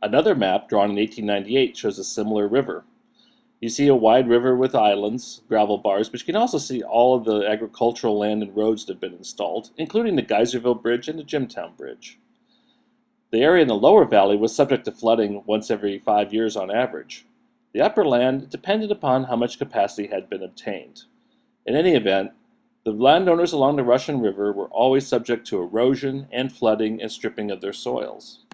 Another map drawn in 1898 shows a similar river. You see a wide river with islands, gravel bars, but you can also see all of the agricultural land and roads that have been installed, including the Geyserville Bridge and the Jimtown Bridge. The area in the lower valley was subject to flooding once every 5 years on average. The upper land depended upon how much capacity had been obtained. In any event, the landowners along the Russian River were always subject to erosion and flooding and stripping of their soils.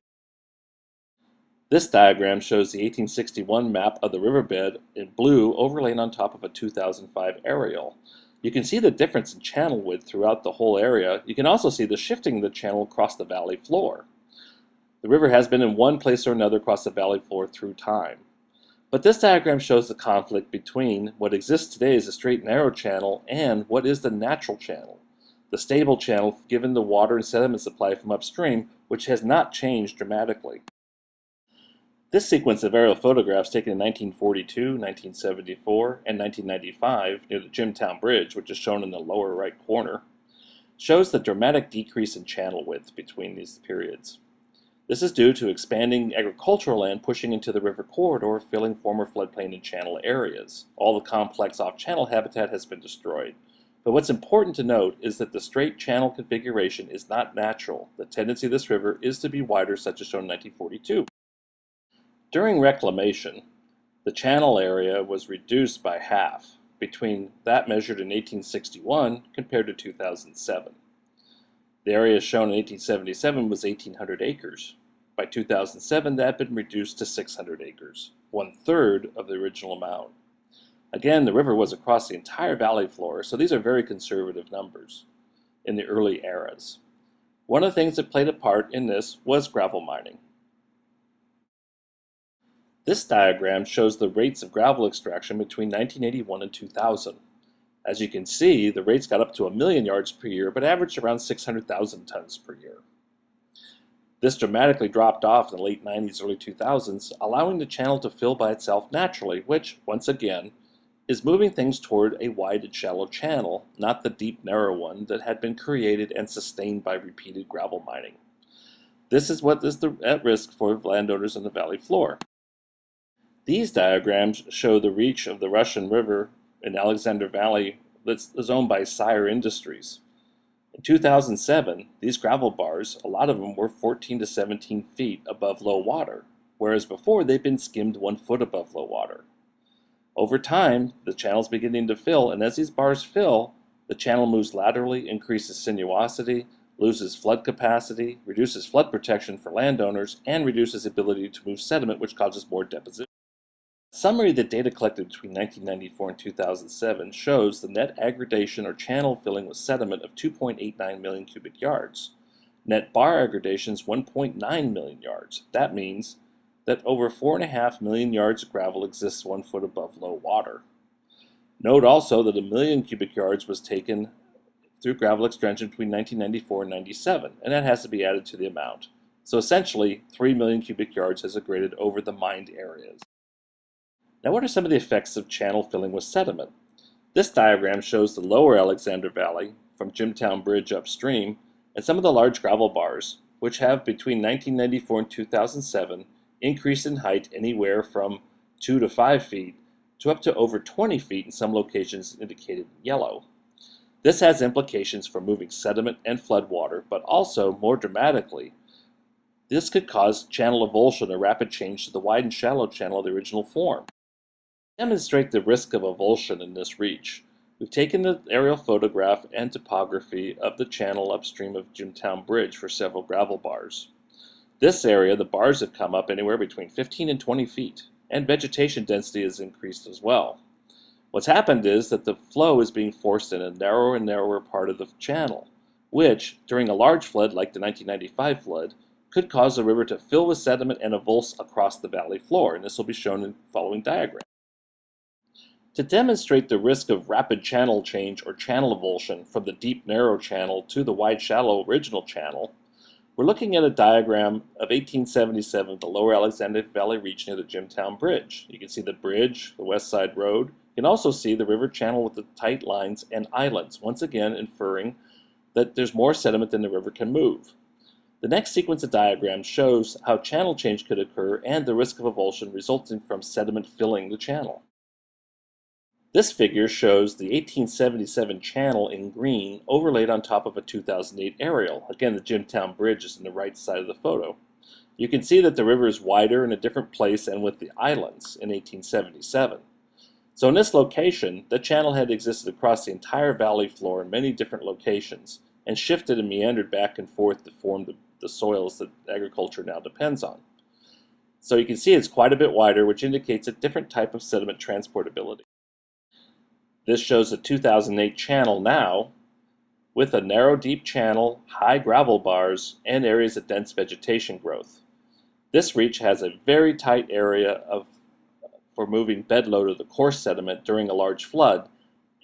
This diagram shows the 1861 map of the riverbed in blue overlaid on top of a 2005 aerial. You can see the difference in channel width throughout the whole area. You can also see the shifting of the channel across the valley floor. The river has been in one place or another across the valley floor through time. But this diagram shows the conflict between what exists today as a straight narrow channel and what is the natural channel, the stable channel given the water and sediment supply from upstream, which has not changed dramatically. This sequence of aerial photographs taken in 1942, 1974, and 1995 near the Jimtown Bridge, which is shown in the lower right corner, shows the dramatic decrease in channel width between these periods. This is due to expanding agricultural land pushing into the river corridor, filling former floodplain and channel areas. All the complex off-channel habitat has been destroyed. But what's important to note is that the straight channel configuration is not natural. The tendency of this river is to be wider, such as shown in 1942. During reclamation, the channel area was reduced by half between that measured in 1861 compared to 2007. The area shown in 1877 was 1,800 acres. By 2007, that had been reduced to 600 acres, 1/3 of the original amount. Again, the river was across the entire valley floor, so these are very conservative numbers in the early eras. One of the things that played a part in this was gravel mining. This diagram shows the rates of gravel extraction between 1981 and 2000. As you can see, the rates got up to 1,000,000 yards per year, but averaged around 600,000 tons per year. This dramatically dropped off in the late 90s, early 2000s, allowing the channel to fill by itself naturally, which, once again, is moving things toward a wide and shallow channel, not the deep, narrow one that had been created and sustained by repeated gravel mining. This is what is at risk for landowners on the valley floor. These diagrams show the reach of the Russian River in Alexander Valley that is owned by Sire Industries. In 2007, these gravel bars, a lot of them were 14 to 17 feet above low water, whereas before they'd been skimmed 1 foot above low water. Over time, the channel's beginning to fill, and as these bars fill, the channel moves laterally, increases sinuosity, loses flood capacity, reduces flood protection for landowners, and reduces ability to move sediment, which causes more deposition. A summary of the data collected between 1994 and 2007 shows the net aggradation or channel filling with sediment of 2.89 million cubic yards. Net bar aggradation is 1.9 million yards. That means that over 4.5 million yards of gravel exists 1 foot above low water. Note also that 1 million cubic yards was taken through gravel extraction between 1994 and 97, and that has to be added to the amount. So essentially, 3 million cubic yards has aggraded over the mined areas. Now, what are some of the effects of channel filling with sediment? This diagram shows the lower Alexander Valley from Jimtown Bridge upstream and some of the large gravel bars, which have between 1994 and 2007 increased in height anywhere from 2 to 5 feet to up to over 20 feet in some locations indicated in yellow. This has implications for moving sediment and floodwater, but also, more dramatically, this could cause channel avulsion, a rapid change to the wide and shallow channel of the original form. To demonstrate the risk of avulsion in this reach, we've taken the aerial photograph and topography of the channel upstream of Jimtown Bridge for several gravel bars. This area, the bars have come up anywhere between 15 and 20 feet, and vegetation density has increased as well. What's happened is that the flow is being forced in a narrower and narrower part of the channel, which, during a large flood like the 1995 flood, could cause the river to fill with sediment and avulse across the valley floor, and this will be shown in the following diagram. To demonstrate the risk of rapid channel change or channel avulsion from the deep narrow channel to the wide shallow original channel, we're looking at a diagram of 1877 of the lower Alexander Valley reach near the Jimtown Bridge. You can see the bridge, the West Side Road. You can also see the river channel with the tight lines and islands, once again inferring that there's more sediment than the river can move. The next sequence of diagrams shows how channel change could occur and the risk of avulsion resulting from sediment filling the channel. This figure shows the 1877 channel in green overlaid on top of a 2008 aerial. Again, the Jimtown Bridge is in the right side of the photo. You can see that the river is wider in a different place and with the islands in 1877. So in this location, the channel had existed across the entire valley floor in many different locations and shifted and meandered back and forth to form the soils that agriculture now depends on. So you can see it's quite a bit wider, which indicates a different type of sediment transportability. This shows the 2008 channel now with a narrow, deep channel, high gravel bars, and areas of dense vegetation growth. This reach has a very tight area for moving bedload of the coarse sediment during a large flood,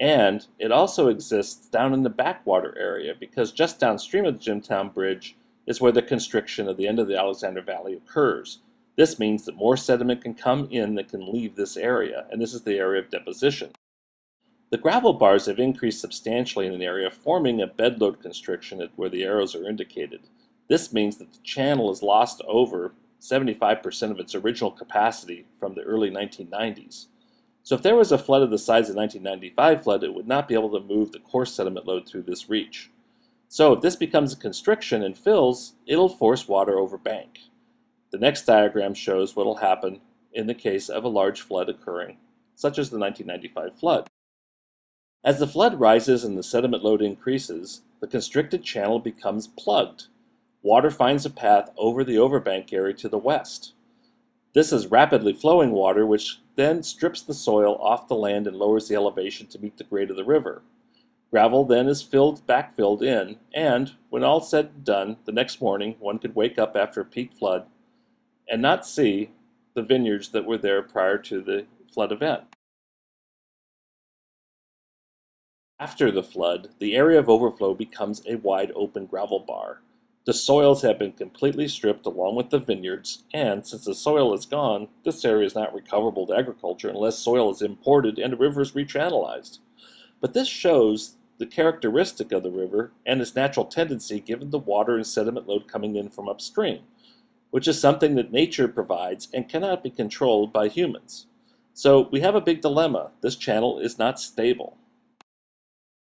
and it also exists down in the backwater area because just downstream of the Jimtown Bridge is where the constriction of the end of the Alexander Valley occurs. This means that more sediment can come in than can leave this area, and this is the area of deposition. The gravel bars have increased substantially in an area, forming a bedload constriction at where the arrows are indicated. This means that the channel has lost over 75% of its original capacity from the early 1990s. So if there was a flood of the size of the 1995 flood, it would not be able to move the coarse sediment load through this reach. So if this becomes a constriction and fills, it'll force water over bank. The next diagram shows what will happen in the case of a large flood occurring, such as the 1995 flood. As the flood rises and the sediment load increases, the constricted channel becomes plugged. Water finds a path over the overbank area to the west. This is rapidly flowing water, which then strips the soil off the land and lowers the elevation to meet the grade of the river. Gravel then is backfilled in, and when all said and done, the next morning one could wake up after a peak flood and not see the vineyards that were there prior to the flood event. After the flood, the area of overflow becomes a wide open gravel bar. The soils have been completely stripped along with the vineyards, and since the soil is gone, this area is not recoverable to agriculture unless soil is imported and the river is rechannelized. But this shows the characteristic of the river and its natural tendency given the water and sediment load coming in from upstream, which is something that nature provides and cannot be controlled by humans. So we have a big dilemma. This channel is not stable.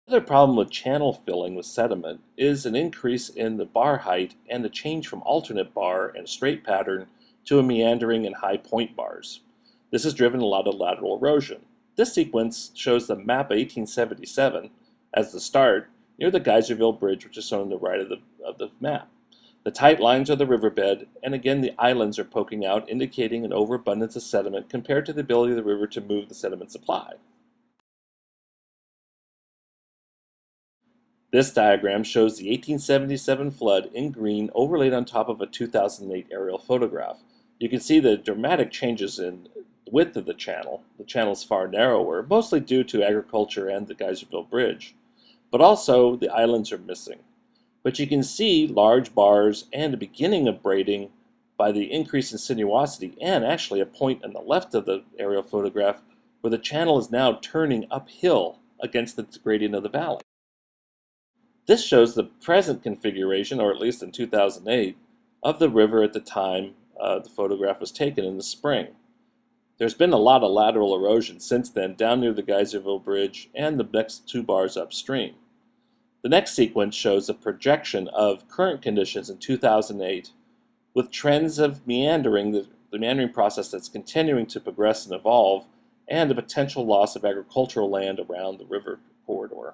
Another problem with channel filling with sediment is an increase in the bar height and the change from alternate bar and straight pattern to a meandering and high point bars. This has driven a lot of lateral erosion. This sequence shows the map of 1877 as the start near the Geyserville Bridge, which is shown on the right of the map. The tight lines are the riverbed, and again the islands are poking out, indicating an overabundance of sediment compared to the ability of the river to move the sediment supply. This diagram shows the 1877 flood in green overlaid on top of a 2008 aerial photograph. You can see the dramatic changes in the width of the channel. The channel is far narrower, mostly due to agriculture and the Geyserville Bridge. But also, the islands are missing. But you can see large bars and a beginning of braiding by the increase in sinuosity, and actually a point on the left of the aerial photograph where the channel is now turning uphill against the gradient of the valley. This shows the present configuration, or at least in 2008, of the river at the time the photograph was taken in the spring. There's been a lot of lateral erosion since then down near the Geyserville Bridge and the next two bars upstream. The next sequence shows a projection of current conditions in 2008 with trends of meandering, the meandering process that's continuing to progress and evolve, and the potential loss of agricultural land around the river corridor.